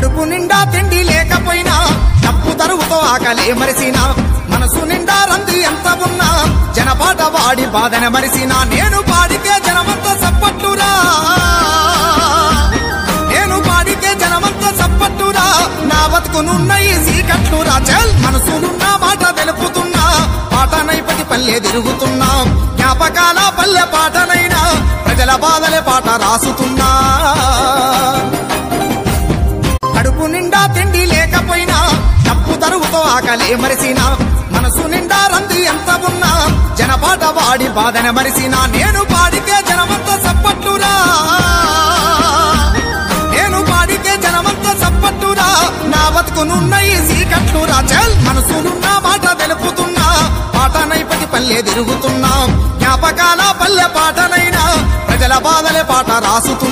కడుపు నిండా తిండి లేకపోయినా డప్పు తరుగుతో ఆకలే మరిసినా మనసు నిండా రంది ఎంత ఉన్నా జనపాట వాడి బాధన మరిసినా నేను పాడితే జనమంతా సప్పట్టురా నేను పాడితే జనమంతా సప్పట్టురా నా బతుకునున్న ఈ సీకట్లురా చల్ మనసులున్న మాట తెలుపుతున్నా పాటనైపటి పల్లె తిరుగుతున్నా జ్ఞాపకాల పల్లె పాటనైనా ప్రజల బాధలే పాట రాసుతున్నా కడుపు నిండా తిండి లేకపోయినా డప్పు తరుగుతో ఆకలే మరిసినా మనసు నిండా రంది ఎంత ఉన్నా జనపాట వాడి బాధన మరిసినా నేను పాడితే జనమంతా సప్పట్టురా నేను పాడితే జనమంతా సప్పట్టురా నా బతుకునున్న ఈ సీకట్లురా చల్ మనసులున్న మాట తెలుపుతున్నా పాటనైపటి పల్లె తిరుగుతున్నా జ్ఞాపకాల పల్లె పాటనైనా ప్రజల బాధలే పాట రాసుతున్నా